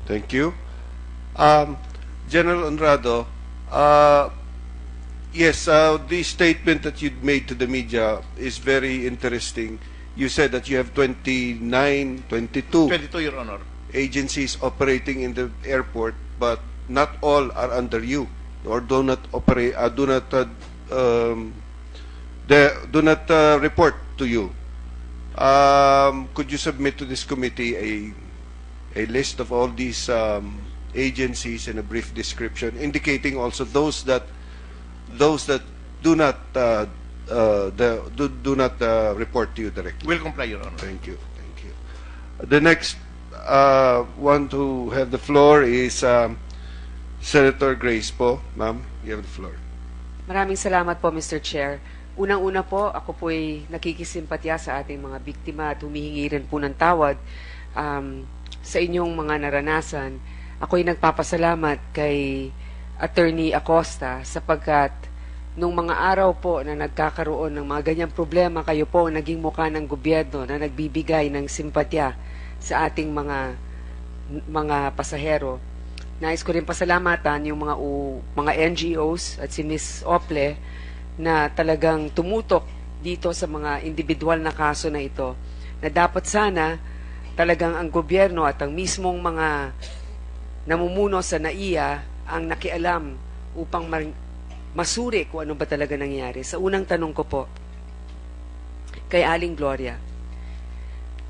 Thank you. General Honrado, yes, the statement that you made to the media is very interesting. You said that you have 22 22, Your Honor. agencies operating in the airport, but not all are under you, or do not operate, do not report to you. Could you submit to this committee a list of all these agencies and a brief description, indicating also those that do not do not report to you directly? Will comply, Your Honor. Thank you. Thank you. The next one to have the floor is Senator Grace po. Ma'am, you have the floor. Maraming salamat po, Mr. Chair. Unang-una po, ako po'y nakikisimpatya sa ating mga biktima at humihingi rin po ng tawad sa inyong mga naranasan. Ako'y nagpapasalamat kay Atty. Acosta sapagkat nung mga araw po na nagkakaroon ng mga ganyang problema, kayo po ang naging mukha ng gobyerno na nagbibigay ng simpatya sa ating mga pasahero. Nais ko rin pasalamatan yung mga NGOs at si Ms. Ople na talagang tumutok dito sa mga individual na kaso na ito, na dapat sana talagang ang gobyerno at ang mismong mga namumuno sa NAIA ang nakialam upang masuri kung ano ba talaga nangyari. Sa unang tanong ko po, kay Aling Gloria,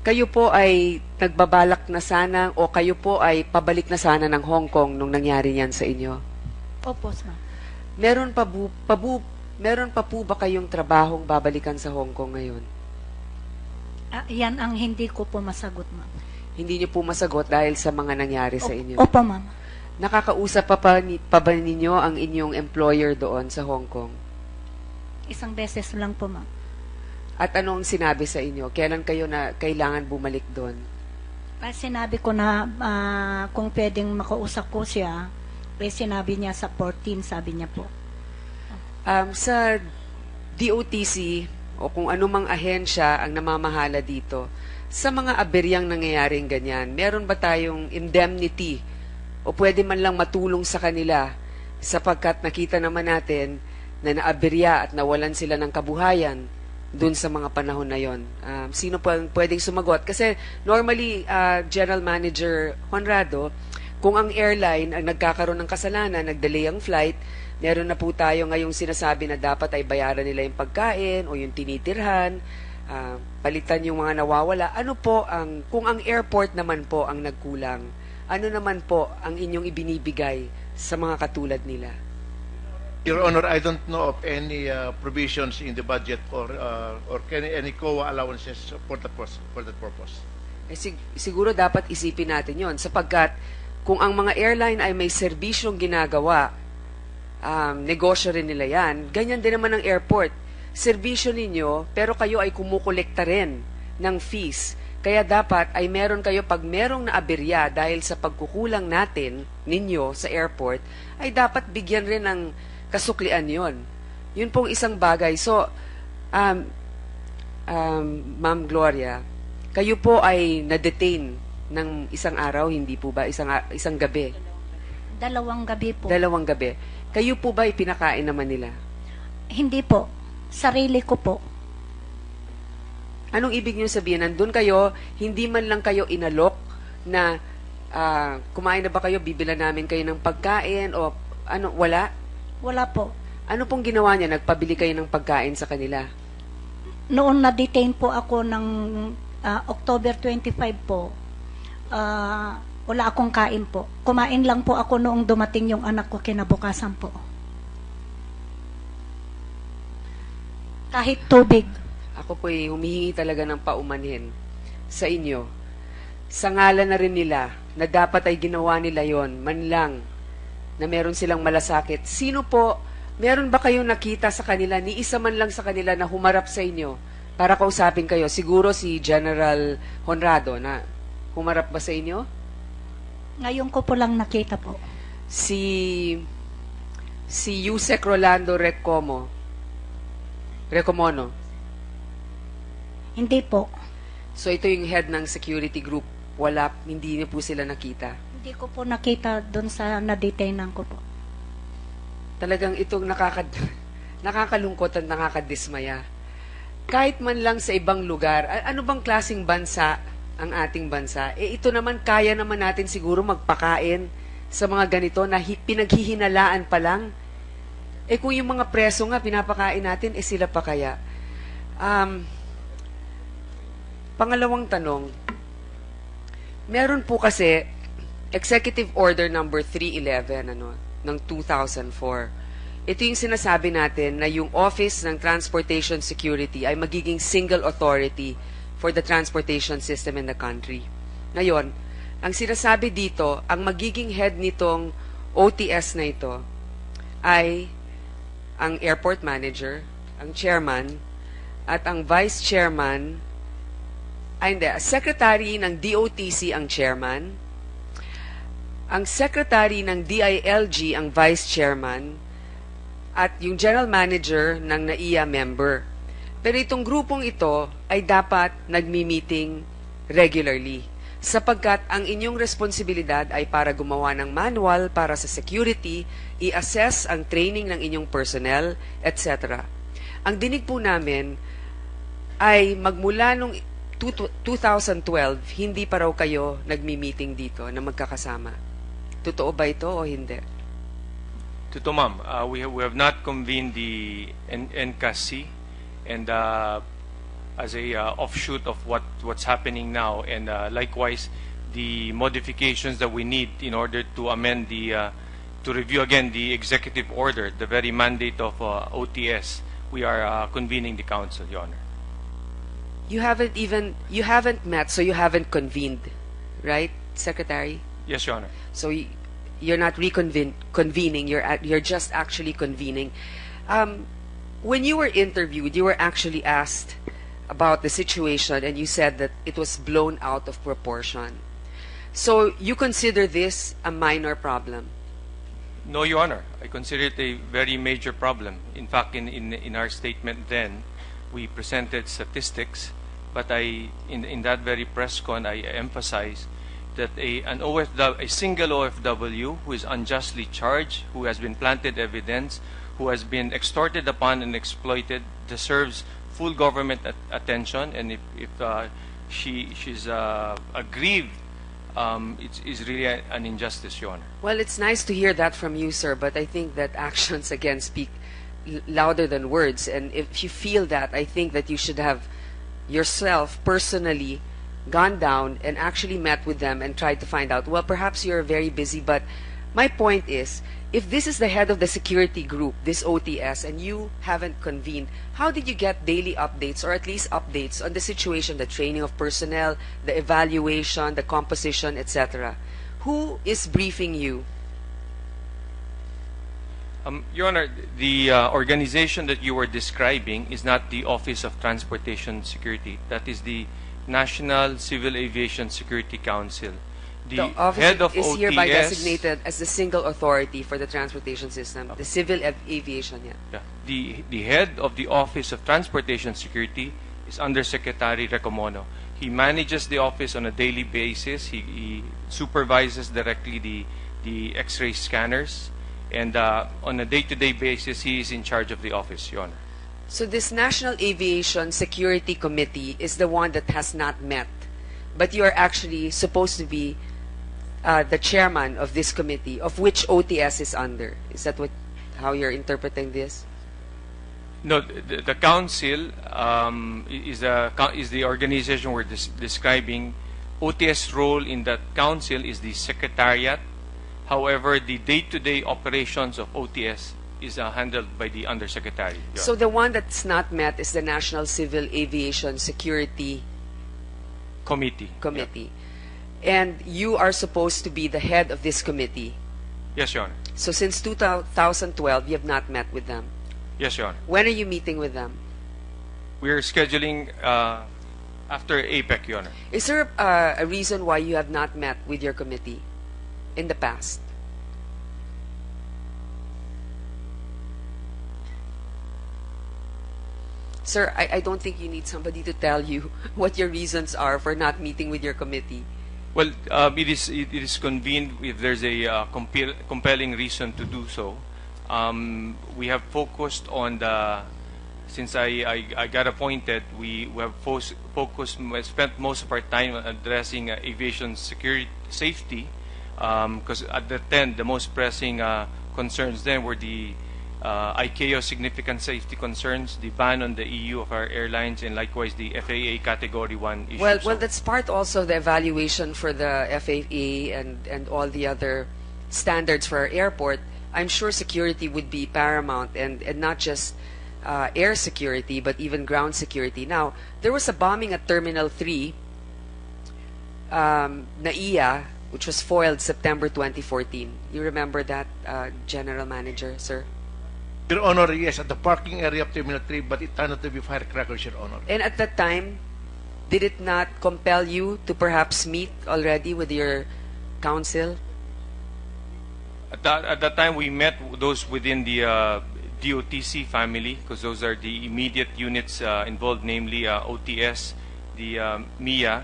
kayo po ay nagbabalak na sana o kayo po ay pabalik na sana ng Hong Kong nung nangyari yan sa inyo? Opo, ma'am. Meron pa po ba kayong trabahong babalikan sa Hong Kong ngayon? Yan ang hindi ko po masagot, ma'am. Hindi niyo po masagot dahil sa mga nangyari sa inyo? Opo, ma'am. Nakakausap pa ba ninyo ang inyong employer doon sa Hong Kong? Isang beses lang po, ma'am. At anong sinabi sa inyo? Kailan kayo na kailangan bumalik doon? Sinabi ko na kung pwedeng makausap ko siya, sinabi niya sa 14, sabi niya po. Sa DOTC o kung anumang ahensya ang namamahala dito, sa mga aberyang nangyayaring ganyan, meron ba tayong indemnity o pwede man lang matulong sa kanila sapagkat nakita naman natin na naaberya at nawalan sila ng kabuhayan dun sa mga panahon na yon? Sino po ang pwedeng sumagot? Kasi normally, General Manager Honrado, kung ang airline ang nagkakaroon ng kasalanan, nagdelay ang flight, meron na po tayo ngayong sinasabi na dapat ay bayaran nila yung pagkain o yung tinitirhan, palitan yung mga nawawala. Ano po kung ang airport naman po ang nagkulang, ano naman po ang inyong ibinibigay sa mga katulad nila? Your Honor, I don't know of any provisions in the budget or any COA allowances for that purpose. Siguro dapat isipin natin yon sapagkat kung ang mga airline ay may serbisyong ginagawa, negosyo rin nila yan. Ganyan din naman ang airport. Serbisyo ninyo, pero kayo ay kumukolekta rin ng fees. Kaya dapat ay meron kayo, pag merong naaberya dahil sa pagkukulang natin ninyo sa airport, ay dapat bigyan rin ng kasuklian yon. Yun pong isang bagay. So, Ma'am Gloria, kayo po ay na-detain ng isang araw, hindi po ba? Isang gabi? 2 gabi po. 2 gabi. Kayo po ba ipinakain naman nila? Hindi po. Sarili ko po. Anong ibig niyo sabihin? Nandun kayo, hindi man lang kayo inalok na kumain na ba kayo, bibilan namin kayo ng pagkain o ano, wala? Wala po. Ano pong ginawa niya? Nagpabili kayo ng pagkain sa kanila? Noon na-detain po ako ng October 25 po, wala akong kain po. Kumain lang po ako noong dumating yung anak ko kinabukasan po. Kahit tubig. Ako po'y humihingi talaga ng paumanhin sa inyo. Sa ngalan na rin nila na dapat ay ginawa nila yon, man lang na meron silang malasakit. Sino po, meron ba kayong nakita sa kanila, ni isa man lang sa kanila na humarap sa inyo para kausapin kayo? Siguro si General Honrado na humarap ba sa inyo? Ngayon ko po lang nakita po. Si Usec Rolando Recomono. Hindi po. So ito yung head ng security group Wala, hindi niyo po sila nakita. Hindi ko po nakita doon sa na-detainan ko po. Talagang itong nakakalungkot at nakakadismaya. Kahit man lang sa ibang lugar, ano bang klaseng bansa ang ating bansa? Ito naman, kaya naman natin siguro magpakain sa mga ganito na pinaghihinalaan pa lang. Kung yung mga preso nga pinapakain natin, sila pa kaya? Pangalawang tanong, meron po kasi Executive Order number 311 ng 2004. Ito yung sinasabi natin na yung Office ng Transportation Security ay magiging single authority for the transportation system in the country. Ngayon, ang sinasabi dito, ang magiging head nitong OTS na ito ay ang airport manager, ang chairman, at ang vice chairman, secretary ng DOTC ang chairman, ang secretary ng DILG ang vice chairman, at yung general manager ng NAIA member. Pero itong grupong ito ay dapat nagmi-meeting regularly sapagkat ang inyong responsibilidad ay para gumawa ng manual para sa security, i-assess ang training ng inyong personnel, etc. Ang dinig po namin ay magmula nung 2012, hindi pa raw kayo nagmi-meeting dito na magkakasama. Totoo ba ito o hindi? Totoo, ma'am. We have not convened the NCAC and as a offshoot of what's happening now, and likewise the modifications that we need in order to amend the to review again the executive order, the very mandate of OTS. We are convening the council, Your Honor. You haven't met, so you haven't convened, right, Secretary? Yes, Your Honor. So you're not convening, you're just actually convening. When you were interviewed, you were actually asked about the situation and you said that it was blown out of proportion. So you consider this a minor problem? No, Your Honor. I consider it a very major problem. In fact, in our statement then, we presented statistics, but in that very press con, I emphasized that a single OFW who is unjustly charged, who has been planted evidence, who has been extorted upon and exploited, deserves full government attention. And if she's aggrieved, it's really an injustice, Your Honor. Well, it's nice to hear that from you, sir, but I think that actions again speak louder than words. And if you feel that, I think that you should have yourself personally gone down and actually met with them and tried to find out. Well, perhaps you're very busy, but my point is, if this is the head of the security group, this OTS, and you haven't convened, how did you get daily updates, or at least updates on the situation, the training of personnel, the evaluation, the composition, etc.? Who is briefing you? Your Honor, the organization that you were describing is not the Office of Transportation Security. That is the National Civil Aviation Security Council. The office head of is OTS, hereby designated as the single authority for the transportation system, the civil aviation. Yeah. The head of the Office of Transportation Security is Undersecretary Recomono. He manages the office on a daily basis. He supervises directly the X-ray scanners, and on a day-to-day basis, he is in charge of the office, Your Honor. So this National Aviation Security Committee is the one that has not met, but you are actually supposed to be the chairman of this committee, of which OTS is under. Is that how you're interpreting this? No, the council is the organization we're describing. OTS role in that council is the secretariat. However, the day-to-day operations of OTS is handled by the undersecretary. So the one that's not met is the National Civil Aviation Security Committee. Yeah. And you are supposed to be the head of this committee. Yes, Your Honor. So since 2012, you have not met with them. Yes, Your Honor. When are you meeting with them? We are scheduling after APEC, Your Honor. Is there a reason why you have not met with your committee in the past? Sir, I don't think you need somebody to tell you what your reasons are for not meeting with your committee. Well, it is convened if there's a compelling reason to do so. We have focused on since I got appointed, we have spent most of our time addressing aviation security, safety, because at that time, the most pressing concerns then were the ICAO significant safety concerns, the ban on the EU of our airlines, and likewise the FAA Category 1 issue. Well, that's part also of the evaluation for the FAA and all the other standards for our airport. I'm sure security would be paramount, and not just air security, but even ground security. Now, there was a bombing at Terminal 3, NAIA, which was foiled September 2014. You remember that, General Manager, sir? Your Honor, yes, at the parking area of Terminal 3, but it turned out to be firecrackers, Your Honor. And at that time, did it not compel you to perhaps meet already with your counsel? At that time, we met those within the DOTC family, because those are the immediate units involved, namely OTS, the MIA,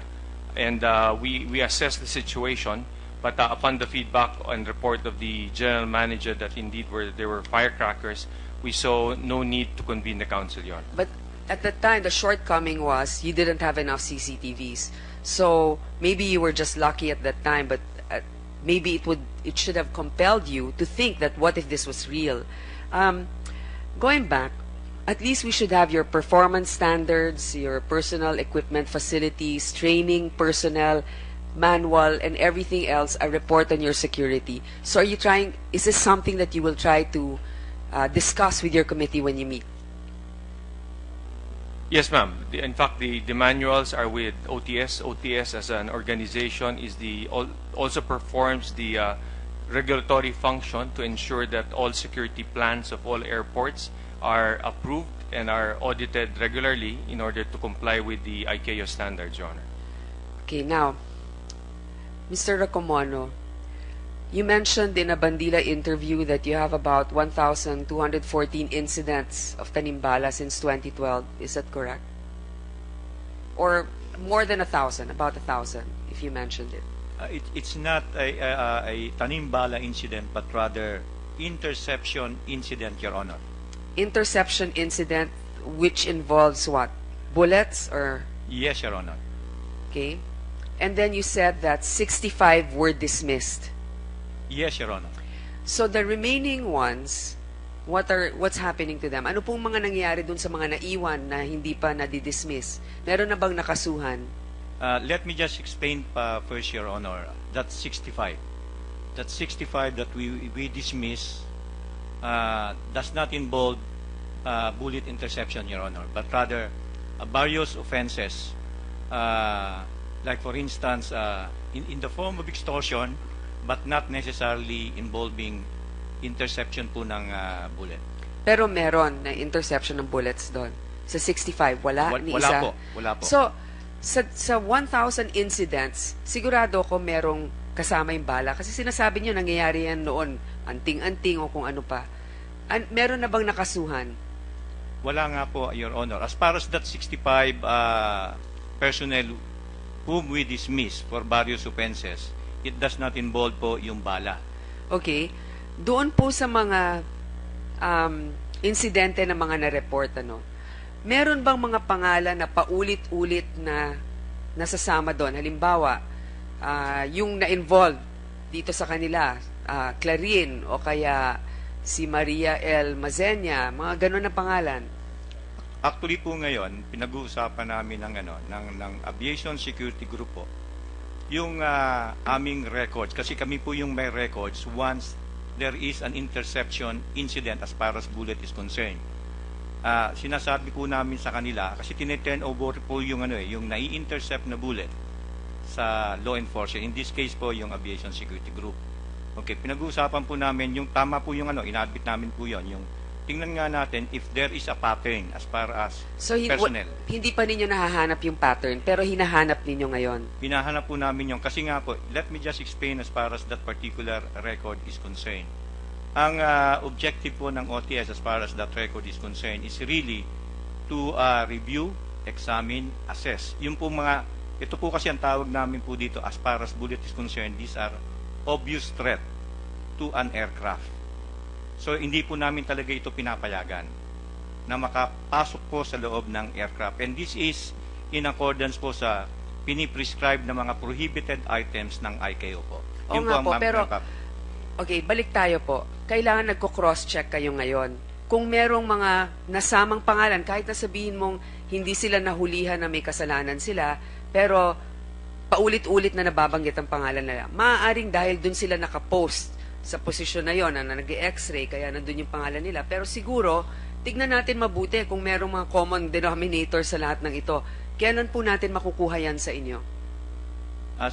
and we assessed the situation. But upon the feedback and report of the general manager that indeed there were firecrackers, we saw no need to convene the council, Your Honor. But at that time, the shortcoming was you didn't have enough CCTVs. So maybe you were just lucky at that time, but maybe it should have compelled you to think that what if this was real? Going back, at least we should have your performance standards, your personal equipment facilities, training personnel, manual, and everything else, a report on your security. So is this something that you will try to discuss with your committee when you meet? Yes, ma'am. In fact, the manuals are with OTS. OTS as an organization also performs the regulatory function to ensure that all security plans of all airports are approved and are audited regularly in order to comply with the ICAO standards, Your Honor. Okay, now, Mr. Recomono, you mentioned in a Bandila interview that you have about 1,214 incidents of Tanim Bala since 2012. Is that correct? Or more than 1,000, about 1,000, if you mentioned it. It's not a Tanim Bala incident, but rather interception incident, Your Honor. Interception incident, which involves what? Bullets or? Yes, Your Honor. Okay. And then you said that 65 were dismissed. Yes, Your Honor. So the remaining ones, what's happening to them? Ano pong mga nangyayari dun sa mga naiwan na hindi pa nadidismiss? Meron na bang nakasuhan? Let me just explain first, Your Honor. That's 65. That 65 that we dismiss does not involve bullet interception, Your Honor, but rather various offenses, like for instance, in the form of extortion, but not necessarily involving interception po ng bullet. Pero meron na interception ng bullets doon. Sa 65, wala ni isa. Wala po. So, sa 1,000 incidents, sigurado ko merong kasama yung bala. Kasi sinasabi nyo, nangyayari yan noon, anting-anting o kung ano pa. Meron na bang nakasuhan? Wala nga po, Your Honor. As far as that 65 personnel whom we dismiss for various offenses, it does not involve po yung bala. Okay. Doon po sa mga insidente na mga na-report, meron bang mga pangalan na paulit-ulit na nasasama doon? Halimbawa, yung na-involved dito sa kanila, Clarin o kaya si Maria L. Mazenia, mga ganun na pangalan. Actually po ngayon, pinag-uusapan namin ng Aviation Security Group po, yung aming records, kasi kami po yung may records once there is an interception incident as far as bullet is concerned. Sinasabi po namin sa kanila, kasi tineturn over po yung yung nai-intercept na bullet sa law enforcement. In this case po, yung Aviation Security Group. Okay, pinag-uusapan po namin, yung tama po yung inabit namin po yon, yung tingnan nga natin if there is a pattern as far as personnel. Hindi pa ninyo nahahanap yung pattern, pero hinahanap ninyo ngayon. Hinahanap po namin yung, kasi nga po, let me just explain as far as that particular record is concerned. Ang objective po ng OTS as far as that record is concerned is really to review, examine, assess. Yung po mga ito po kasi ang tawag namin po dito as far as bullet is concerned, these are obvious threat to an aircraft. So hindi po namin talaga ito pinapayagan na makapasok po sa loob ng aircraft. And this is in accordance po sa piniprescribe na mga prohibited items ng ICAO po. Oo nga po, pero okay, balik tayo po. Kailangan nagko-cross-check kayo ngayon. Kung merong mga nasamang pangalan, kahit na sabihin mong hindi sila nahulihan na may kasalanan sila, pero paulit-ulit na nababanggit ang pangalan nila. Maaaring dahil dun sila nakapost sa posisyon na yon na nag-x-ray, kaya nandun yung pangalan nila. Pero siguro, tignan natin mabuti kung merong mga common denominator sa lahat ng ito. Kailan po natin makukuha yan sa inyo?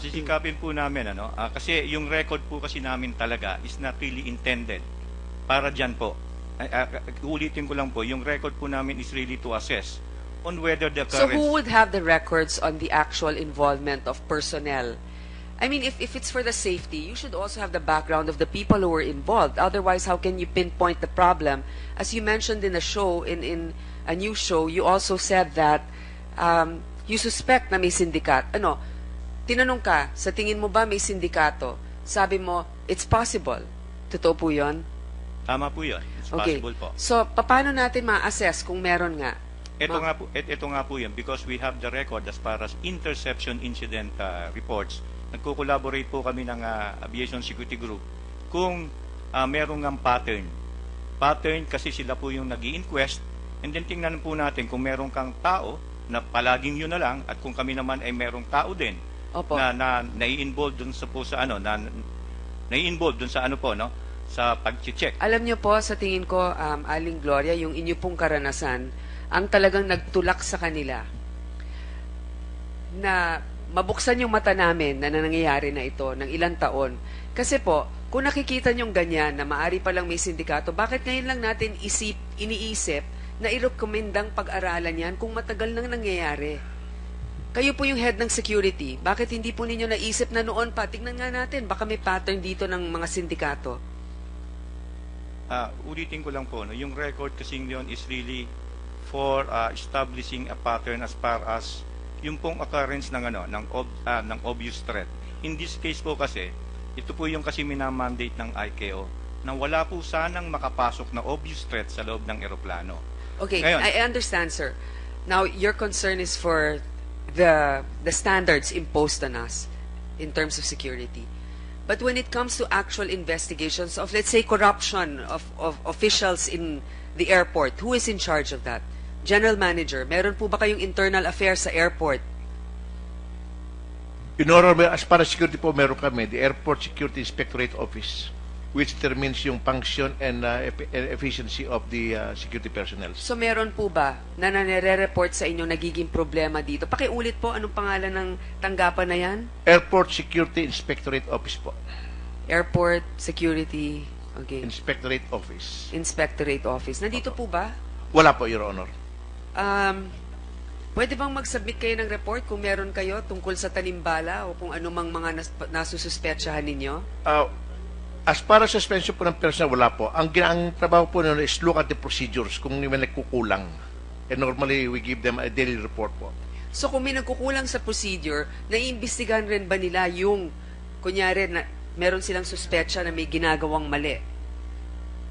Sisikapin po namin, kasi yung record po kasi namin talaga is not really intended para dyan po. Ulitin ko lang po, yung record po namin is really to assess on whether the So current... who would have the records on the actual involvement of personnel? I mean, if it's for the safety, you should also have the background of the people who were involved. Otherwise, how can you pinpoint the problem? As you mentioned in a show, in a news show, you also said that you suspect na may sindikat. Tinanong ka, sa tingin mo ba may sindikato? Sabi mo, it's possible. Totoo po yun? Tama po yun. It's Okay. possible po. So, paano natin ma-assess kung meron nga? Ito nga po yun, because we have the record as far as interception incident reports. Nagko-collaborate po kami ng Aviation Security Group kung merong ng pattern. Pattern kasi sila po yung nag-i-inquest, and then tingnan po natin kung merong kang tao na palaging yun na lang, at kung kami naman ay merong tao din Opo. na nai-involve dun sa po sa nai-involve dun sa sa pag-check. Alam niyo po, sa tingin ko, Aling Gloria, yung inyo pong karanasan, ang talagang nagtulak sa kanila na mabuksan yung mata namin na nangyayari na ito ng ilang taon. Kasi po, kung nakikita niyong ganyan na maari palang may sindikato, bakit ngayon lang natin iniisip na irekomendang pag-aralan yan kung matagal nang nangyayari? Kayo po yung head ng security. Bakit hindi po ninyo naisip na noon pa? Tingnan nga natin, baka may pattern dito ng mga sindikato. Ulitin ko lang po, yung record kasing yun is really for establishing a pattern as far as yung pong occurrence ng obvious threat. In this case po kasi, ito po yung kasi minamandate ng ICAO na wala po sanang makapasok na obvious threat sa loob ng eroplano. Okay, Ngayon, I understand, sir. Now, your concern is for the standards imposed on us in terms of security. But when it comes to actual investigations of, let's say, corruption of officials in the airport, who is in charge of that? General Manager, meron po ba kayong internal affairs sa airport? In order, as para security po, meron kami, the Airport Security Inspectorate Office, which determines yung function and efficiency of the security personnel. So meron po ba na nanire-report sa inyo nagiging problema dito? Pakiulit po, anong pangalan ng tanggapan na yan? Airport Security Inspectorate Office po. Airport Security, okay. Inspectorate Office. Inspectorate Office. Nandito po ba? Wala po, Your Honor. Pwede bang mag-submit kayo ng report kung meron kayo tungkol sa Tanim Bala o kung anumang mga nasususpetsahan ninyo? As para sa suspension po ng personnel, wala po. Ang trabaho po nun is look at the procedures kung may nagkukulang. And normally, we give them a daily report po. So kung may nagkukulang sa procedure, naiimbestigahan rin ba nila yung, kunyari, na meron silang suspetsa na may ginagawang mali?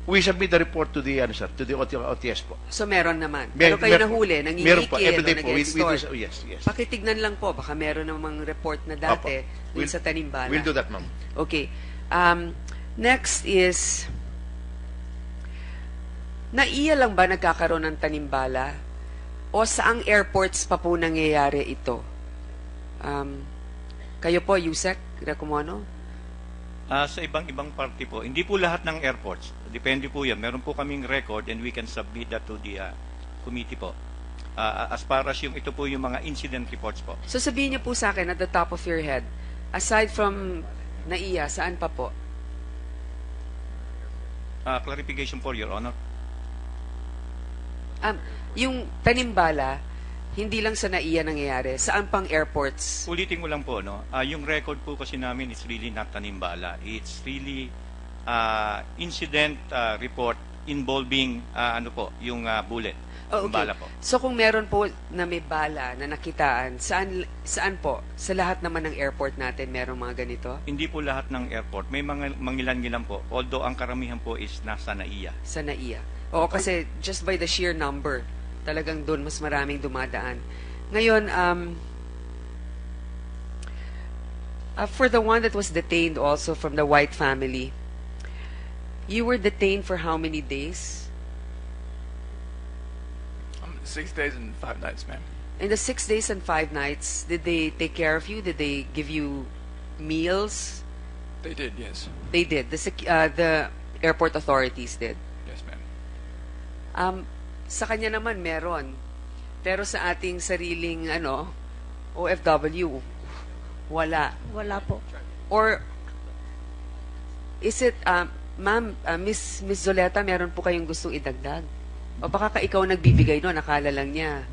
We submit the report to the OTS po. So meron naman. Pero kayo nahuli, meron po. nangingikil Every day o po. nag-extort. Yes. Pakitignan lang po, baka meron namang report na dati dun sa Tanim Bala. We'll do that, ma'am. Okay. Next is, naiya lang ba nagkakaroon ng Tanim Bala? O saang airports pa po nangyayari ito? Kayo po, Usec, Recomono? Sa ibang party po, hindi po lahat ng airports. Depende po yan. Meron po kaming record and we can submit that to the committee po. As far as ito po yung mga incident reports po. So sabihin niyo po sa akin at the top of your head, aside from naiya, saan pa po? Clarification for Your Honor. Yung Tanim Bala, hindi lang sa naiya nangyayari. Saan pang airports? Ulitin ko lang po, yung record po kasi namin is really not Tanim Bala. It's really incident report involving yung bullet, Oh, yung bala po. So kung meron po na may bala na nakitaan, saan po? Sa lahat naman ng airport natin merong mga ganito? Hindi po lahat ng airport. May mga mangilan-ngilan po. Although ang karamihan po is nasa NAIA. Sa NAIA. Oo, kasi just by the sheer number, talagang doon mas maraming dumadaan. Ngayon, for the one that was detained also from the White family, you were detained for how many days? 6 days and 5 nights, ma'am. In the 6 days and 5 nights, did they take care of you? Did they give you meals? They did, yes. They did. The airport authorities did. Yes, ma'am. Sa kanya naman meron. Pero sa ating sariling OFW, wala. Wala po. Or is it ma'am, Miss Zoleta, meron po kayong gustong idagdag? O baka ikaw nagbibigay noon, nakala lang niya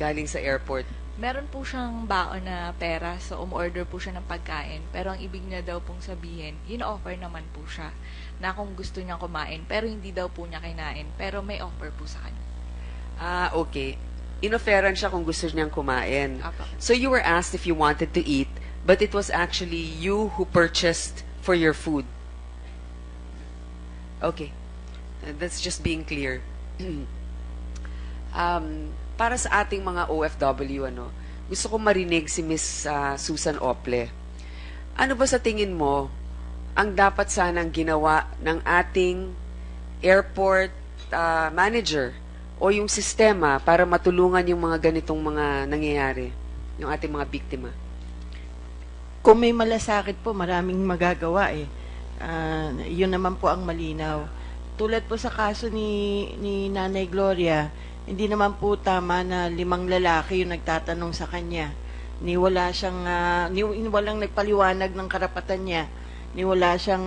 galing sa airport. Meron po siyang baon na pera, so umorder po siya ng pagkain. Pero ang ibig niya daw pong sabihin, in-offer naman po siya na kung gusto niyang kumain, pero hindi daw po niya kinain, pero may offer po sa kanya. Okay. Inofferan siya kung gusto niyang kumain. Apa. So you were asked if you wanted to eat, but it was actually you who purchased for your food. Okay. That's just being clear. Para sa ating mga OFW, gusto ko marinig si Miss Susan Ople. Ano ba sa tingin mo ang dapat sanang ginawa ng ating airport manager o yung sistema para matulungan yung mga ganitong mga nangyayari, yung ating mga biktima? Kung may malasakit po, maraming magagawa eh. Yun naman po ang malinaw. Tulad po sa kaso ni Nanay Gloria, hindi naman po tama na 5 lalaki yung nagtatanong sa kanya. Walang nagpaliwanag ng karapatan niya. Wala siyang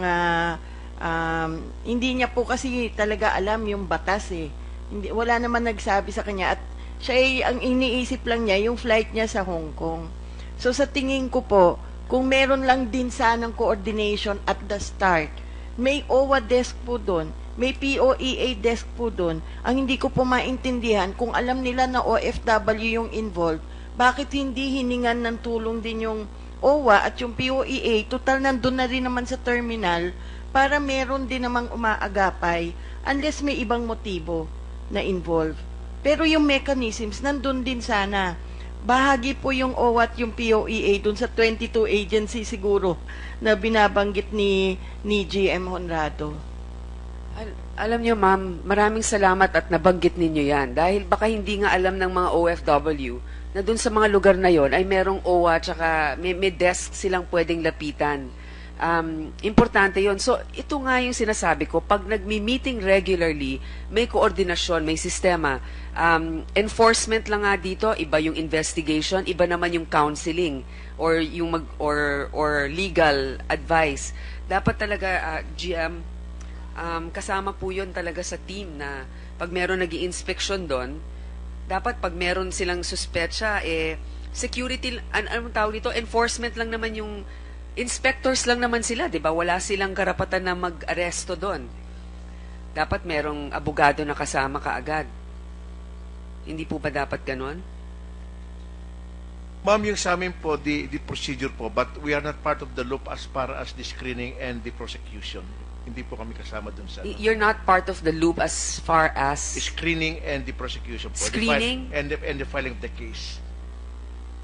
hindi niya po kasi talaga alam yung batas eh. Wala naman nagsabi sa kanya at siya ang iniisip lang niya yung flight niya sa Hong Kong. So sa tingin ko po, kung meron lang din sanang coordination at the start, may OWA desk po doon, may POEA desk po doon. Ang hindi ko po maintindihan, kung alam nila na OFW yung involved, bakit hindi hiningan ng tulong din yung OWA at yung POEA? Total nandun na rin naman sa terminal para meron din namang umaagapay unless may ibang motibo na involved. Pero yung mechanisms nandun din sana. Bahagi po yung OWA at yung POEA dun sa 22 agency siguro na binabanggit ni GM Honrado. Alam niyo, ma'am, maraming salamat at nabanggit ninyo yan. Dahil baka hindi nga alam ng mga OFW na dun sa mga lugar na yon ay merong OWA tsaka may desk silang pwedeng lapitan. Importante yon. So, ito nga yung sinasabi ko. Pag nagmi-meeting regularly, may koordinasyon, may sistema. Enforcement lang nga dito, iba yung investigation, iba naman yung counseling or yung or legal advice. Dapat talaga, GM, kasama po yun talaga sa team na pag meron nag-i-inspection doon, dapat pag meron silang suspetsya, security, anong tawag dito, enforcement lang naman yung, inspectors lang naman sila, di ba? Wala silang karapatan na mag-aresto doon. Dapat merong abogado na kasama kaagad. Hindi po ba dapat ganon? Ma'am, yung sa amin po, the procedure po, but we are not part of the loop as far as the screening and the prosecution. Hindi po kami kasama dun sa You're not part of the loop as far as screening and the prosecution po. Screening? And the filing of the case.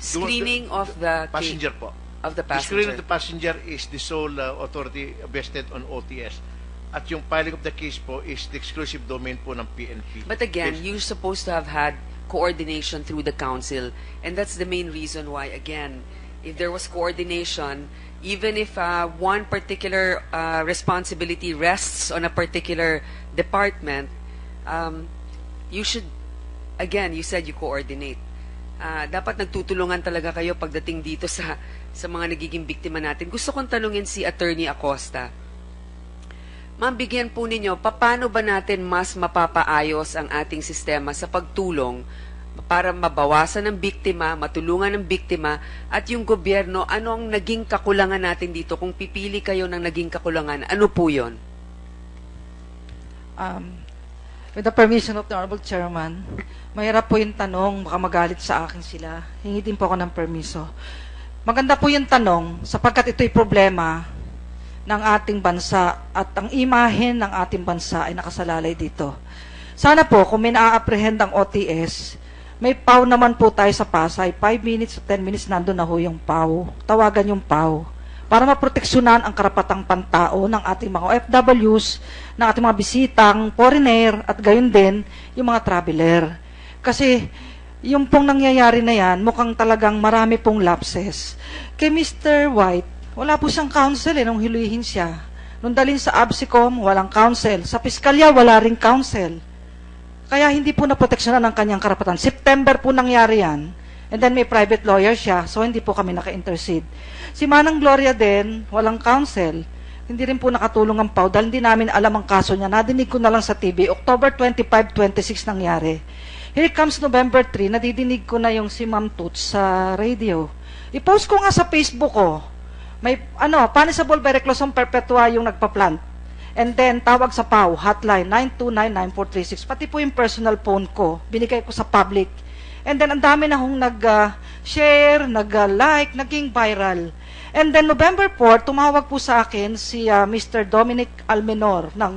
screening of the Passenger po. of the The screening passenger. of the passenger is the sole authority vested on OTS. At yung filing of the case po is the exclusive domain po ng PNP. But again, you're supposed to have had coordination through the council, and that's the main reason why, again, if there was coordination, even if one particular responsibility rests on a particular department, you should, again, you said you coordinate. Dapat nagtutulungan talaga kayo pagdating dito sa mga nagiging biktima natin. Gusto kong tanungin si Attorney Acosta. Ma'am, bigyan po ninyo, paano ba natin mas mapapaayos ang ating sistema sa pagtulong para mabawasan ng biktima, matulungan ng biktima, at yung gobyerno, ano ang naging kakulangan natin dito? Kung pipili kayo ng naging kakulangan, ano po yun? With the permission of the Honorable Chairman, mahirap po yung tanong, baka magalit sa akin sila. Hingi din po ako ng permiso. Maganda po yung tanong, sapagkat ito'y problema ng ating bansa at ang imahen ng ating bansa ay nakasalalay dito. Sana po, kung may na-apprehend ang OTS, may PAW naman po tayo sa Pasay, 5 minutes to 10 minutes nandun na ho yung PAW. Tawagan yung PAW para maproteksyonan ang karapatang pantao ng ating mga OFWs, ng ating mga bisitang, foreigner, at gayon din yung mga traveler. Kasi yung pong nangyayari na yan, mukhang talagang marami pong lapses. Kay Mr. White, wala po siyang counsel nung hiluhin siya. Nung dalhin sa ABSICOM, walang counsel. Sa piskalya, wala ring counsel. Kaya hindi po naproteksyonan ang kanyang karapatan. September po nangyari yan. And then may private lawyer siya, so hindi po kami naka-intercede. Si Manang Gloria din, walang counsel. Hindi rin po nakatulong ang PAW dahil hindi namin alam ang kaso niya. Nadinig ko na lang sa TV, October 25, 26 nangyari. Here comes November 3, nadidinig ko na yung si Ma'am Toots sa radio. I-post ko nga sa Facebook ko. May, punishable by reclusion perpetua yung nagpa-plant. And then, tawag sa PAW, hotline, 929-9436. Pati po yung personal phone ko, binigay ko sa public. And then, ang dami na hong nag-share, nag-like, naging viral. And then, November 4, tumawag po sa akin si Mr. Dominic Almenor ng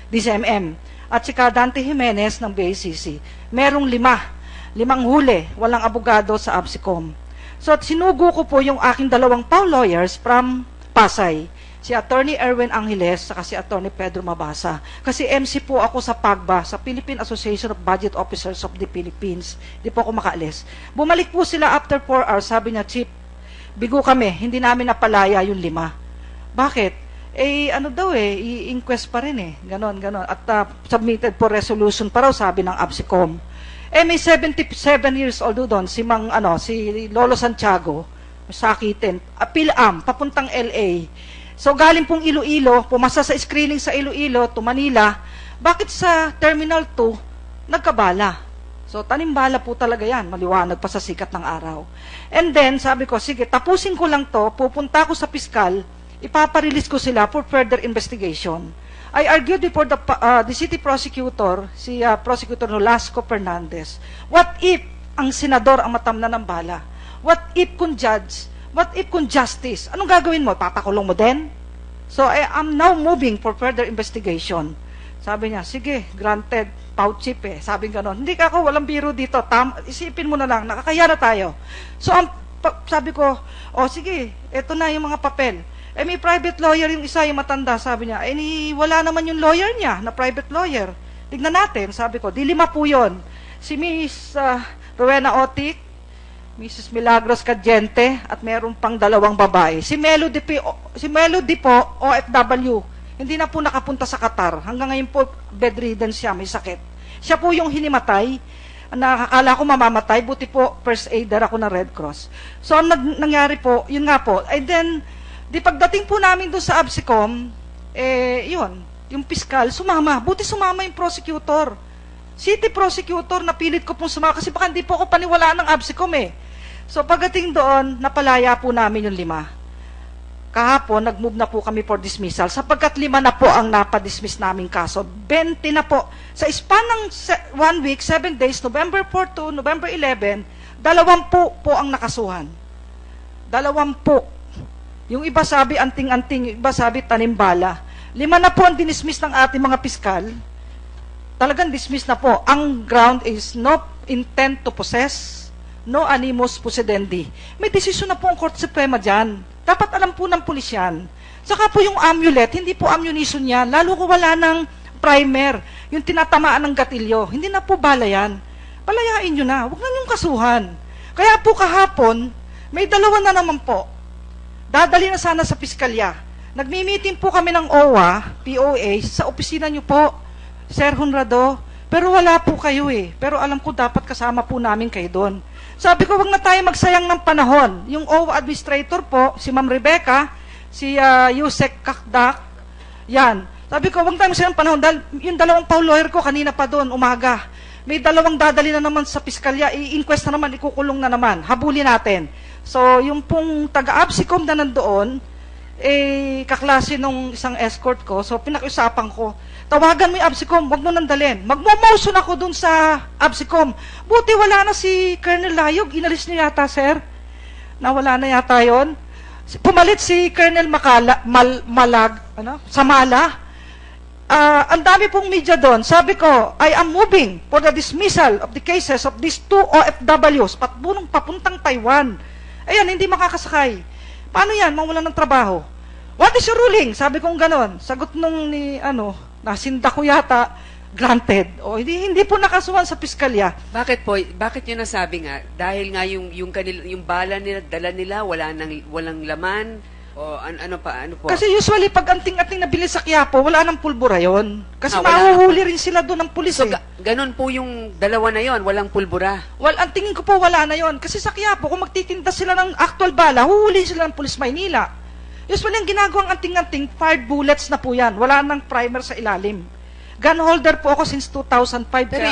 DCMM at si Dante Jimenez ng BACC. Merong 5 huli, walang abogado sa ABSICOM. So, sinugo ko po yung aking 2 PAW lawyers from Pasay. Si Attorney Erwin Angeles at si Attorney Pedro Mabasa. Kasi MC po ako sa PAGBA, sa Philippine Association of Budget Officers of the Philippines. Di po ako makaalis. Bumalik po sila after 4 hours. Sabi niya, Chief, bigo kami, hindi namin napalaya yung 5. Bakit? I-inquest pa rin Ganon. At submitted for resolution pa raw, sabi ng ABSICOM. May 77 years old doon, si Lolo Santiago, sakitin, appeal papuntang LA. So, galing pong Iloilo, pumasa sa screening sa Iloilo to Manila, bakit sa Terminal 2, nagkabala? So, Tanim bala po talaga yan, maliwanag pa sa sikat ng araw. And then, sabi ko, sige, tapusin ko lang to, pupunta ko sa piskal, ipaparelease ko sila for further investigation. I argued before the city prosecutor, si Prosecutor Nolasco Fernandez. What if ang senador ang matamnan ng bala? What if kung judge? What if kung justice? Anong gagawin mo? Papakulong mo din? So, I'm now moving for further investigation. Sabi niya, sige, granted, PAW chief Sabi ganon, hindi ka ako, walang biro dito. Isipin mo na lang, nakakaya na tayo. So, sabi ko, sige, eto na yung mga papel. May private lawyer yung isa, yung matanda, sabi niya. Wala naman yung lawyer niya, na private lawyer. Tignan natin, sabi ko, 5 po yun. Si Miss Rowena Otik, Mrs. Milagros Cadente, at meron pang 2 babae. Si Melody po, OFW, hindi na po nakapunta sa Qatar. Hanggang ngayon po, bedridden siya, may sakit. Siya po yung hinimatay, nakakala ko mamamatay, buti po, first aider ako ng Red Cross. So, ang nangyari po, yun nga po. And then, di pagdating po namin doon sa ABSICOM, yung piskal, sumama. Buti sumama yung prosecutor. City prosecutor, napilit ko pong sumama kasi baka hindi po ako paniwalaan ng ABSICOM So pagdating doon, napalaya po namin yung 5. Kahapon, nag-move na po kami for dismissal sapagkat 5 na po ang napadismiss naming kaso. 20 na po. Sa span ng 1 week, 7 days, November 4 to November 11, 20 po ang nakasuhan. 20. Yung iba sabi anting-anting, yung iba sabi tanim bala. 5 na po ang dinismiss ng ating mga piskal. Talagang dismiss na po. Ang ground is no intent to possess, no animus possidendi. May desisyon na po ang Korte Suprema dyan. Dapat alam po ng pulis yan. Saka po yung amulet, hindi po ammunition yan. Lalo ko wala ng primer, yung tinatamaan ng gatilyo. Hindi na po bala yan. Palayain nyo na. Huwag na nyong kasuhan. Kaya po kahapon, may 2 na naman po. Dadali na sana sa piskalya. Nagmi-meeting po kami ng OWA, POA, sa opisina nyo po, Sir Honrado. Pero wala po kayo Pero alam ko dapat kasama po namin kayo doon. Sabi ko, wag na tayo magsayang ng panahon. Yung OWA administrator po, si Ma'am Rebecca, si Usec Kakdak, yan. Sabi ko, wag tayo magsayang ng panahon dahil yung 2 PAW lawyer ko kanina pa doon, umaga. May 2 dadali na naman sa piskalya, i-inquest na naman, ikukulong na naman. Habulin natin. So, yung pong taga-ABSICOM na nandoon, kaklase nung isang escort ko. So, pinakiusapan ko, tawagan mo yung Absicom, wag mo nandalin. Magmo-motion ako dun sa Absicom. Buti wala na si Colonel Layog, inalis niya yata, sir. Nawala na yata yon. Pumalit si Colonel Samala. Ang dami pong media doon. Sabi ko, I am moving for the dismissal of the cases of these 2 OFWs papuntang Taiwan. Ayan, hindi makakasakay. Paano yan? Mawalan ng trabaho. What is your ruling? Sabi kong ganon. Sagot nung nasinda ko yata, granted. O, hindi po nakasuhan sa piskalya. Bakit po? Bakit nyo nasabi nga? Dahil nga yung bala nila, dala nila, walang laman? O ano po? Kasi usually, pag anting-anting nabili sa Quiapo, wala nang pulbura yon. Kasi wala mahuhuli rin sila doon ng pulis. So, ganun po yung dalawa na yon, walang pulbura? Well, ang tingin ko po, wala na yon. Kasi sa Quiapo, kung magtitinda sila ng actual bala, huhuli sila ng pulis Maynila. Usually, ang ginagawang anting-anting, fired bullets na po yan. Wala nang primer sa ilalim. Gun holder po ako since 2005. Pero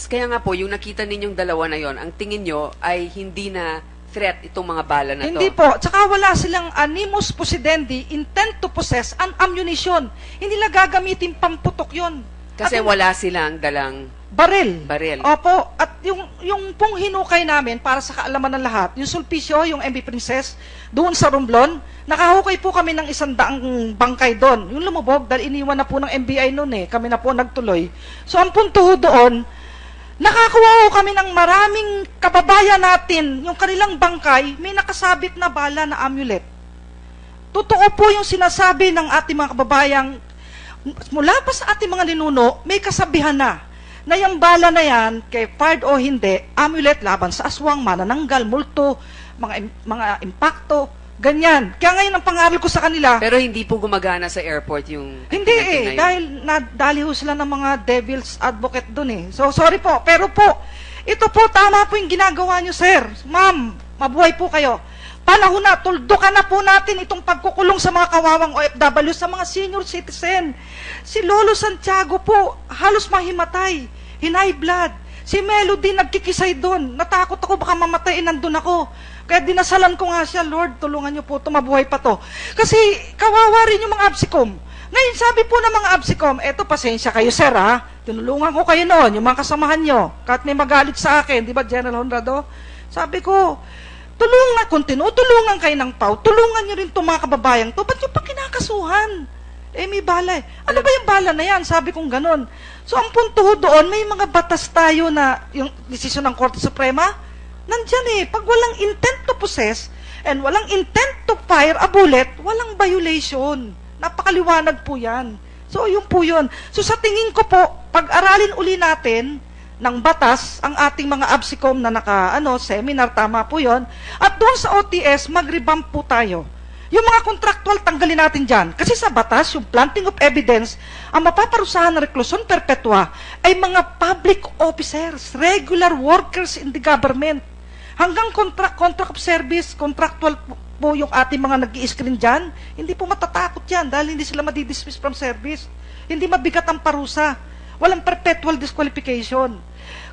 kaya nga po, yung nakita ninyong dalawa na yon, ang tingin nyo ay hindi na threat itong mga bala na to. Hindi po. Tsaka wala silang animus possidendi, intent to possess, an ammunition. Hindi nila gagamitin pamputok yon. Kasi wala silang dalang baril. Baril. Opo. At yung pong hinukay namin, para sa kaalaman ng lahat, yung sulpisyo, yung MB Princess, doon sa Romblon, nakahukay po kami ng 100 bangkay doon. Yung lumubog, dahil iniwan na po ng NBI noon kami na po nagtuloy. So, ang punto doon, nakakuha kami ng maraming kababayan natin, yung kanilang bangkay, may nakasabit na bala na amulet. Totoo po yung sinasabi ng ating mga kababayang, mula pa sa ating mga ninuno, may kasabihan na yung bala na yan, kay fired o hindi, amulet laban sa aswang, manananggal, multo, mga impacto, ganyan. Kaya ngayon ang pangaral ko sa kanila. Pero hindi po gumagana sa airport yung... Hindi dahil nadali ho sila ng mga devil's advocate dun So, sorry po. Pero po, ito po, tama po yung ginagawa nyo, sir. Ma'am, mabuhay po kayo. Panahon na, tuldukan na po natin itong pagkukulong sa mga kawawang OFW, sa mga senior citizen. Si Lolo Santiago po, halos mahimatay. Hinay blood. Si Melody nagkikisay doon. Natakot ako, baka mamatayin, nandun ako. Kaya dinasalan ko nga siya, Lord, tulungan niyo po, tumabuhay pa to. Kasi kawawa rin yung mga Absicom. Ngayon, sabi po ng mga Absicom, eto, pasensya kayo, sir, ha? Tinulungan ko kayo noon, yung mga kasamahan nyo. Kahit may magalit sa akin, di ba, General Honrado? Sabi ko, tulungan kayo ng PAW, tulungan nyo rin itong mga kababayang to. Ba't yung pa kinakasuhan? May bala Ano ba yung bala na yan? Sabi kong ganon. So, ang punto doon, may mga batas tayo na, yung desisyon ng Korte Suprema, nandyan pag walang intent to possess, and walang intent to fire a bullet, walang violation. Napakaliwanag po yan. So, yun po yun. So, sa tingin ko po, pag-aralin uli natin ng batas, ang ating mga Absicom na seminar, tama po yun, at doon sa OTS, mag-revamp po tayo. Yung mga contractual, tanggalin natin dyan. Kasi sa batas, yung planting of evidence, ang mapaparusahan ng reklusyon perpetua ay mga public officers, regular workers in the government. Hanggang contract of service, contractual po yung ating mga nag-i-screen dyan, hindi po matatakot yan dahil hindi sila madidismiss from service. Hindi mabigat ang parusa. Walang perpetual disqualification.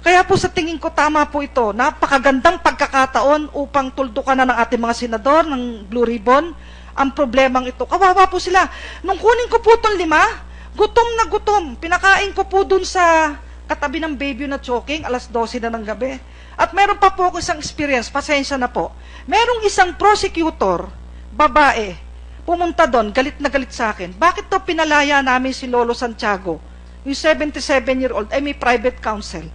Kaya po sa tingin ko, tama po ito. Napakagandang pagkakataon upang tuldukan na ng ating mga senador ng Blue Ribbon ang problemang ito. Kawawa po sila. Nung kunin ko po itong 5, gutom na gutom. Pinakain ko po dun sa katabi ng baby na choking, alas 12 na ng gabi. At meron pa po ako isang experience, pasensya na po. Merong isang prosecutor, babae, pumunta doon, galit na galit sa akin. Bakit to pinalaya namin si Lolo Santiago? Yung 77-year-old ay may private counsel.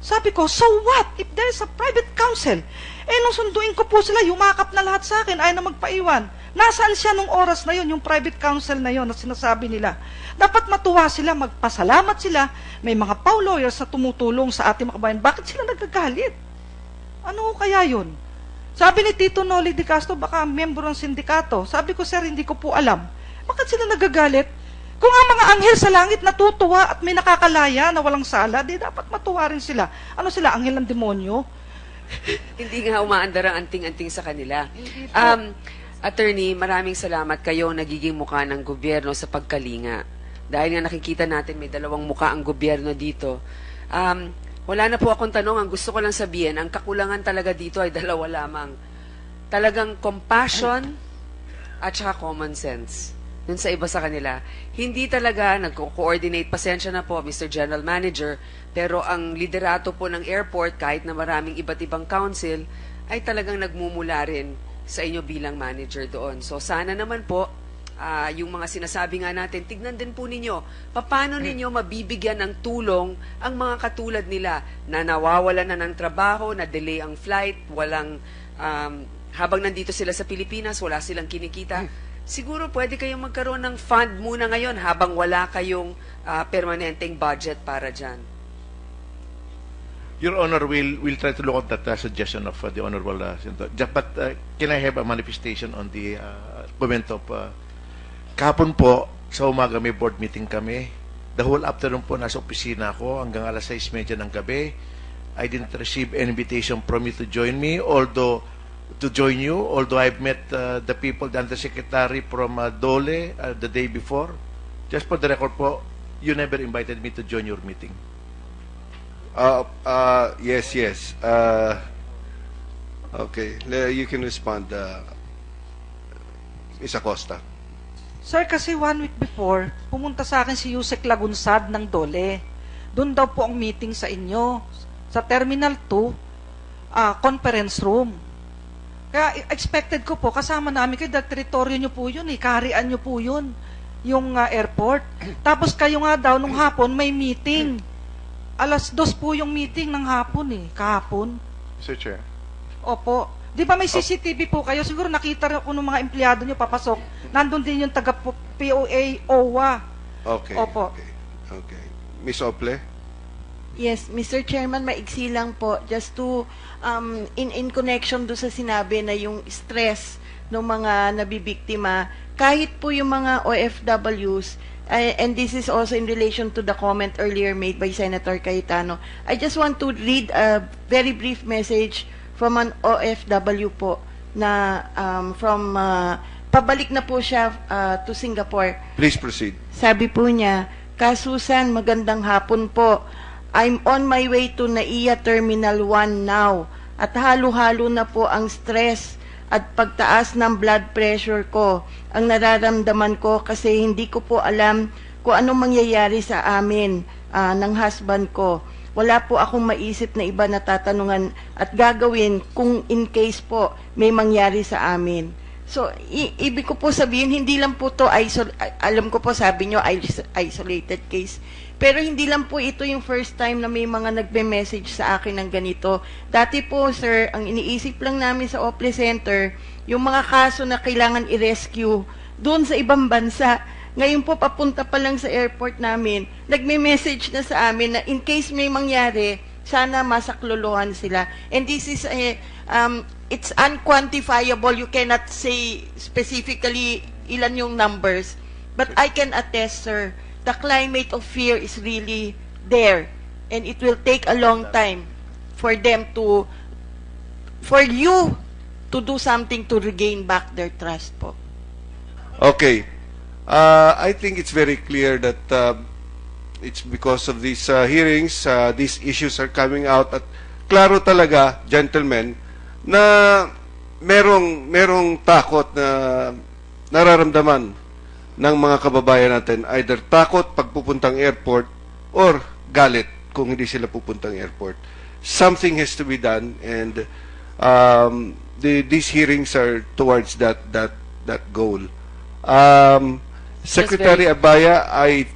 Sabi ko, so what if there is a private counsel? Nung sunduin ko po sila, yumakap na lahat sa akin, ayaw na magpaiwan. Nasaan siya nung oras na yun, yung private counsel na yun na sinasabi nila? Dapat matuwa sila, magpasalamat sila. May mga PAW lawyers na tumutulong sa ating mga kabayan. Bakit sila nagagalit? Ano kaya yun? Sabi ni Tito Noli de Castro, baka member ng sindikato. Sabi ko, sir, hindi ko po alam. Bakit sila nagagalit? Kung ang mga anghel sa langit natutuwa at may nakakalaya na walang sala, di dapat matuwa rin sila. Ano sila, anghel ng demonyo? Hindi nga umaandar ang anting-anting sa kanila. Attorney, maraming salamat kayo nagiging mukha ng gobyerno sa pagkalinga. Dahil nga nakikita natin may dalawang mukha ang gobyerno dito. Wala na po akong tanong. Ang gusto ko lang sabihin, ang kakulangan talaga dito ay dalawa lamang. Talagang compassion at saka common sense. Dun sa iba sa kanila, hindi talaga nagko-coordinate. Pasensya na po, Mr. General Manager, pero ang liderato po ng airport, kahit na maraming iba't ibang council, ay talagang nagmumula rin sa inyo bilang manager doon. So sana naman po, yung mga sinasabi nga natin, tignan din po ninyo, paano ninyo mabibigyan ng tulong ang mga katulad nila na nawawalan na ng trabaho, na delay ang flight, walang, habang nandito sila sa Pilipinas, wala silang kinikita. Siguro pwede kayong magkaroon ng fund muna ngayon habang wala kayong permanenteng budget para dyan. Your Honor, we'll try to look at that suggestion of the Honorable Senator. But can I have a manifestation on the comment of kahapon po, sa umaga may board meeting kami. The whole afternoon po nasa opisina ako hanggang alas 6:30 ng gabi. I didn't receive any invitation from you to join me, although I've met the people, the undersecretary from Dole the day before. Just for the record po, you never invited me to join your meeting. Yes. Okay, you can respond, Ms. Acosta. Sir, kasi 1 week before, pumunta sa akin si Usec Lagunsad ng Dole. Doon daw po ang meeting sa inyo, sa Terminal 2, conference room. Kaya expected ko po, kasama namin kayo, dahil teritoryo nyo po yun, kaharian nyo po yun, yung airport. Tapos kayo nga daw, nung hapon, may meeting. Alas 2 po yung meeting ng hapon kahapon. Mr. Chair. Opo. Di ba may CCTV po kayo? Siguro nakita ko ng mga empleyado nyo papasok. Nandun din yung taga POA, OWA. Okay. Opo. Okay. Ms. Ople? Yes, Mr. Chairman, maigsi lang po. Just to, in connection do sa sinabi na yung stress ng mga nabibiktima, kahit po yung mga OFWs, and this is also in relation to the comment earlier made by Senator Cayetano, I just want to read a very brief message from an OFW po na pabalik na po siya to Singapore. Please proceed. Sabi po niya, Kasusan, magandang hapon po. I'm on my way to NAIA Terminal 1 now at halo-halo na po ang stress at pagtaas ng blood pressure ko. Ang nararamdaman ko kasi hindi ko po alam kung anong mangyayari sa amin ng husband ko. Wala po akong maisip na iba na tatanungan at gagawin kung in case po may mangyari sa amin. So, ibig ko po sabihin, hindi lang po to, alam ko po sabi nyo, isolated case. Pero hindi lang po ito yung first time na may mga nagbe-message sa akin ng ganito. Dati po, sir, ang iniisip lang namin sa Opple Center, yung mga kaso na kailangan i-rescue doon sa ibang bansa. Ngayon po, papunta pa lang sa airport namin, nagme-message na sa amin na in case may mangyari, sana masaklolohan sila. And this is it's unquantifiable. You cannot say specifically ilan yung numbers. But I can attest, sir, the climate of fear is really there. And it will take a long time for you to do something to regain back their trust po. Okay. I think it's very clear that it's because of these hearings, these issues are coming out at klaro talaga, gentlemen, na merong takot na nararamdaman ng mga kababayan natin, either takot pagpupuntang airport or galit kung hindi sila pupuntang airport. Something has to be done, and these hearings are towards that goal. Secretary Abaya, I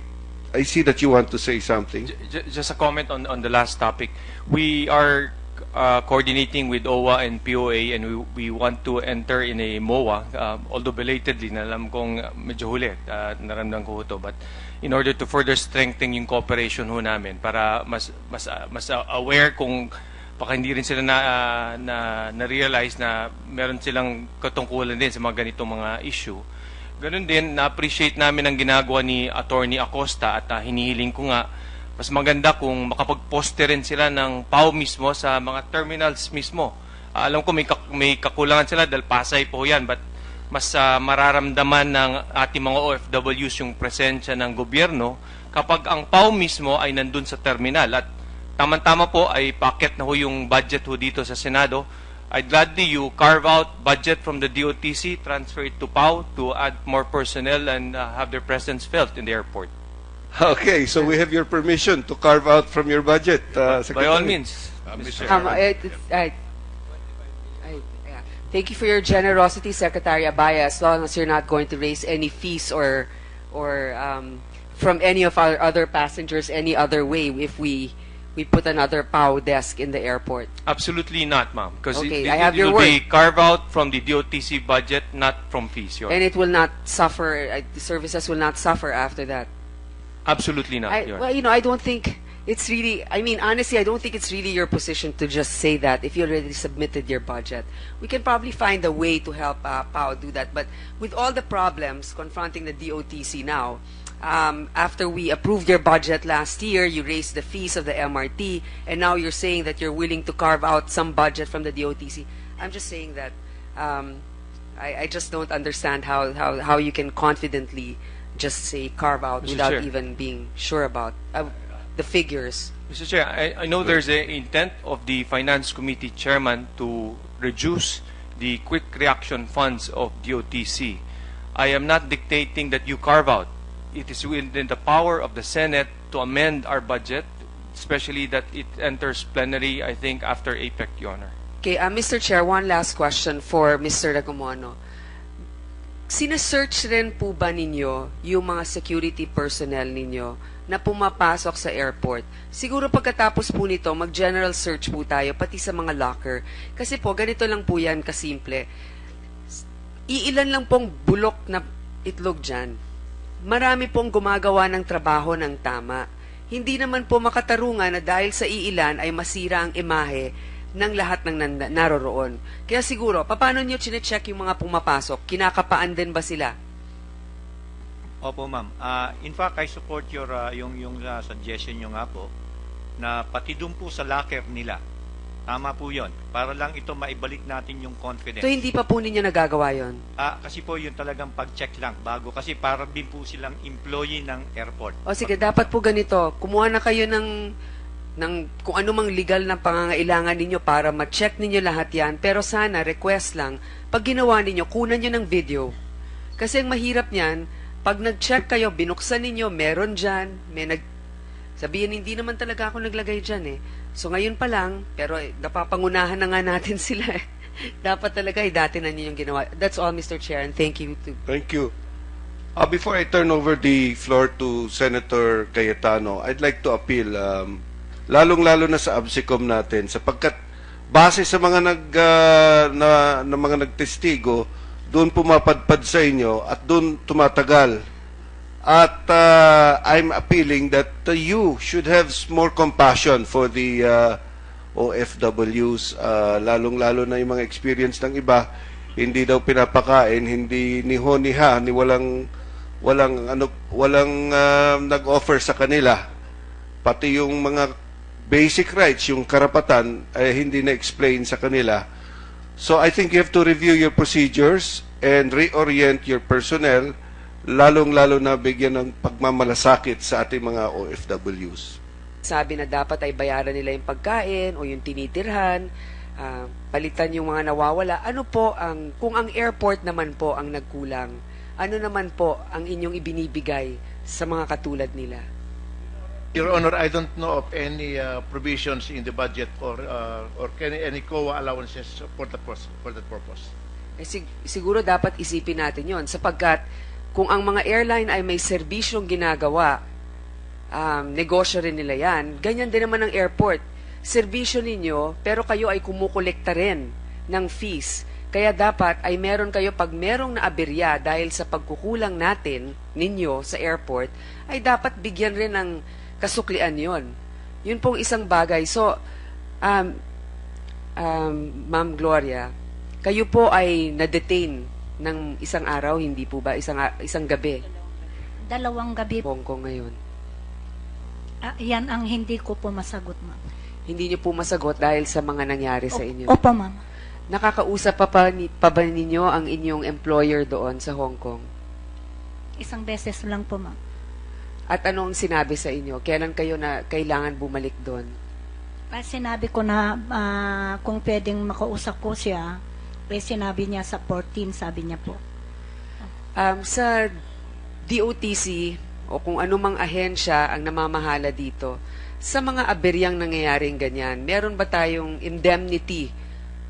see that you want to say something. Just a comment on the last topic. We are coordinating with OWA and POA, and we want to enter in a MOA, although belatedly, alam kong medyo huli, naramdaman ko ito, but in order to further strengthen yung cooperation ho namin para mas aware kung baka hindi rin sila na-realize na meron silang katungkulan din sa mga ganitong mga issue. Ganun din, na-appreciate namin ang ginagawa ni Atty. Acosta at hinihiling ko nga, mas maganda kung makapag-poste rin sila ng PAO mismo sa mga terminals mismo. Alam ko may kakulangan sila dahil Pasay po yan, but mas mararamdaman ng ating mga OFWs yung presensya ng gobyerno kapag ang PAO mismo ay nandun sa terminal. At tama-tama po ay packet na ho yung budget ho dito sa Senado. I'd gladly you carve out budget from the DOTC, transfer it to PAO to add more personnel and have their presence felt in the airport. Okay, so we have your permission to carve out from your budget, By Secretary. all means, Mr. Yeah. Thank you for your generosity, Secretary Abaya, as long as you're not going to raise any fees or from any of our other passengers any other way if we put another PAO desk in the airport. Absolutely not, ma'am. Because Okay, it, I have it your will be word. carved out from the DOTC budget, not from fees, Your And Honor. it will not suffer, the services will not suffer after that. Absolutely not, Your Honor. Well, I don't think it's really, honestly, I don't think it's really your position to just say that if you already submitted your budget. We can probably find a way to help PAO do that. But with all the problems confronting the DOTC now, after we approved your budget last year, you raised the fees of the MRT, and now you're saying that you're willing to carve out some budget from the DOTC. I'm just saying that I just don't understand how you can confidently just say carve out Mr. without Chair. even being sure about the figures. Mr. Chair, I know there's an intent of the Finance Committee Chairman to reduce the quick reaction funds of DOTC. I am not dictating that you carve out. It is within the power of the Senate to amend our budget, especially that it enters plenary, I think, after APEC, Your Honor. Okay, Mr. Chair, one last question for Mr. Recomono. Sinesearch rin po ba ninyo yung mga security personnel ninyo na pumapasok sa airport? Siguro pagkatapos po nito, mag-general search po tayo, pati sa mga locker. Kasi po, ganito lang po yan kasimple. Iilan lang pong bulok na itlog dyan. Marami pong gumagawa ng trabaho ng tama. Hindi naman po makatarungan na dahil sa iilan ay masira ang imahe ng lahat ng naroroon. Kaya siguro, paano nyo chinecheck yung mga pumapasok? Kinakapaan din ba sila? Opo, ma'am. In fact, I support your yung suggestion nyo nga po na pati dun po sa locker nila. Tama po yon. Para lang ito maibalik natin yung confidence. So hindi pa po ninyo nagagawa yon? Kasi po yung talagang pag-check lang bago. Kasi para din po silang employee ng airport. O sige, dapat po ganito. Kumuha na kayo ng kung anumang legal na pangangailangan ninyo para ma-check ninyo lahat yan. Pero sana, request lang, pag ginawa ninyo, kunan nyo ng video. Kasi ang mahirap niyan, pag nag-check kayo, binuksan ninyo, meron dyan, sabihin, hindi naman talaga ako naglagay dyan eh. So ngayon pa lang, pero napapangunahan na nga natin sila eh. Dapat talaga, dati na ninyo yung ginawa. That's all, Mr. Chair, and thank you too. Thank you. Before I turn over the floor to Senator Cayetano, I'd like to appeal, lalong-lalo na sa ABSICOM natin, sapagkat base sa mga mga nagtestigo, doon pumapadpad sa inyo at doon tumatagal. At I'm appealing that you should have more compassion for the OFWs, lalong-lalo na yung mga experience ng iba, hindi daw pinapakain, hindi ni ho ni ha, ni walang nag-offer sa kanila. Pati yung mga basic rights, yung karapatan, ay hindi na-explain sa kanila. So I think you have to review your procedures and reorient your personnel, lalong-lalo na bigyan ng pagmamalasakit sa ating mga OFWs. Sabi na dapat ay bayaran nila yung pagkain o yung tinitirhan, palitan yung mga nawawala. Ano po kung ang airport naman po ang nagkulang, ano naman po ang inyong ibinibigay sa mga katulad nila? Your Honor, I don't know of any provisions in the budget or any COA allowances for that purpose. Siguro dapat isipin natin yon sapagkat kung ang mga airline ay may serbisyong ginagawa, negosyo rin nila yan, ganyan din naman ang airport. Serbisyo ninyo, pero kayo ay kumukolekta rin ng fees. Kaya dapat ay meron kayo, pag merong naaberya dahil sa pagkukulang natin ninyo sa airport, ay dapat bigyan rin ng kasuklian yon. Yun pong isang bagay. So, Ma'am Gloria, kayo po ay na-detain ng isang araw, hindi po ba? Isang gabi? 2 gabi. Hong Kong ngayon. Yan ang hindi ko po masagot, ma'am. Hindi niyo po masagot dahil sa mga nangyari sa inyo? Opo, ma'am. Nakakausap pa ba ninyo ang inyong employer doon sa Hong Kong? Isang beses lang po, ma'am. At anong sinabi sa inyo? Kailan kayo na kailangan bumalik doon? Sinabi ko na kung pwedeng makausap ko siya, sinabi niya sa 14, sabi niya po. Sa DOTC o kung anumang ahensya ang namamahala dito, sa mga aberyang nangyayaring ganyan, meron ba tayong indemnity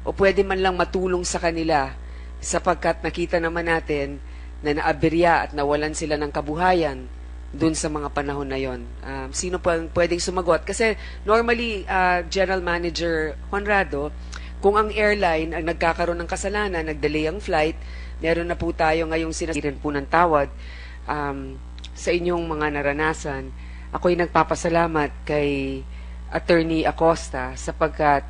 o pwede man lang matulong sa kanila sapagkat nakita naman natin na naaberya at nawalan sila ng kabuhayan dun sa mga panahon na yon. Sino po ang pwedeng sumagot? Kasi normally, General Manager Honrado, kung ang airline ang nagkakaroon ng kasalanan, nagdelay ang flight, meron na po tayo ngayong sinasirin po ng tawad sa inyong mga naranasan. Ako'y nagpapasalamat kay Atty. Acosta sapagkat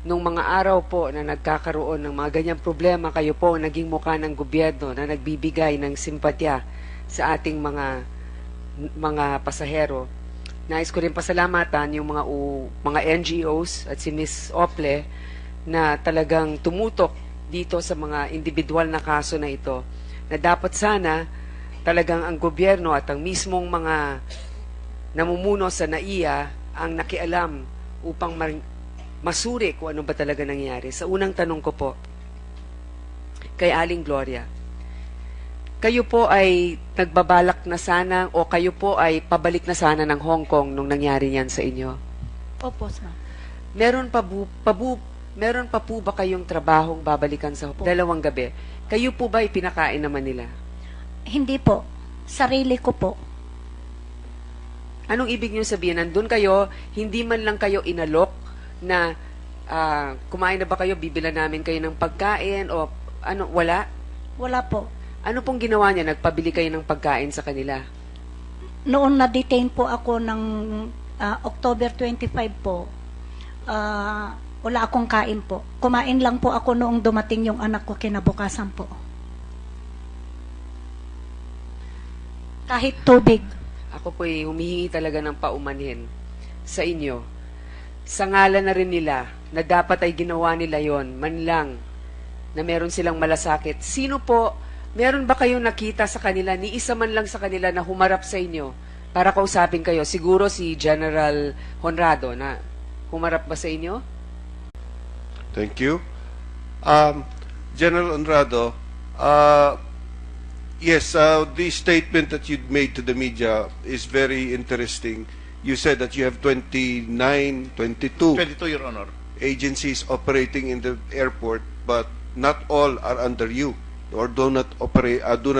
nung mga araw po na nagkakaroon ng mga ganyang problema, kayo po ang naging mukha ng gobyerno na nagbibigay ng simpatya sa ating mga pasahero. Nais ko rin pasalamatan yung mga NGOs at si Ms. Ople na talagang tumutok dito sa mga individual na kaso na ito, na dapat sana talagang ang gobyerno at ang mismong mga namumuno sa NAIA ang nakialam upang masuri kung ano ba talaga nangyari. Sa unang tanong ko po, kay Aling Gloria, kayo po ay nagbabalak na sana o kayo po ay pabalik na sana ng Hong Kong nung nangyari yan sa inyo? Opo, ma'am. Meron pa po ba kayong trabahong babalikan sa Hong Kong? Dalawang gabi. Kayo po ba ipinakain naman nila? Hindi po. Sarili ko po. Anong ibig niyo sabihin? Nandun kayo, hindi man lang kayo inalok na kumain na ba kayo, bibila namin kayo ng pagkain o ano, wala? Wala po. Ano pong ginawa niya? Nagpabili kayo ng pagkain sa kanila? Noon na-detain po ako ng October 25 po, wala akong kain po. Kumain lang po ako noong dumating yung anak ko kinabukasan po. Kahit tubig. Ako po'y humihingi talaga ng paumanhin sa inyo. Sa ngalan na rin nila na dapat ay ginawa nila yon, man lang na meron silang malasakit. Sino po, meron ba kayong nakita sa kanila, ni isa man lang sa kanila na humarap sa inyo para kausapin kayo? Siguro si General Honrado na humarap ba sa inyo? Thank you. General Honrado, yes, the statement that you made to the media is very interesting. You said that you have 22 22, Your Honor. agencies operating in the airport, but not all are under you or do not operate, do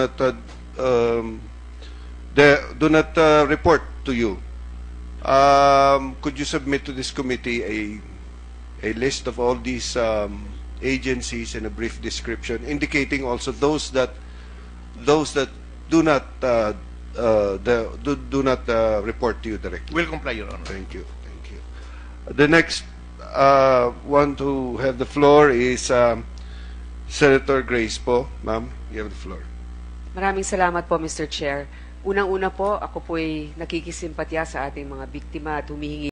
not report to you. Could you submit to this committee a list of all these agencies and a brief description, indicating also those that do not report to you directly? Will comply, Your Honor. Thank you. Thank you. The next one to have the floor is Senator Grace po. Ma'am, you have the floor. Maraming salamat po, Mr. Chair. Unang-una po, ako po'y nakikisimpatya sa ating mga biktima at humihingi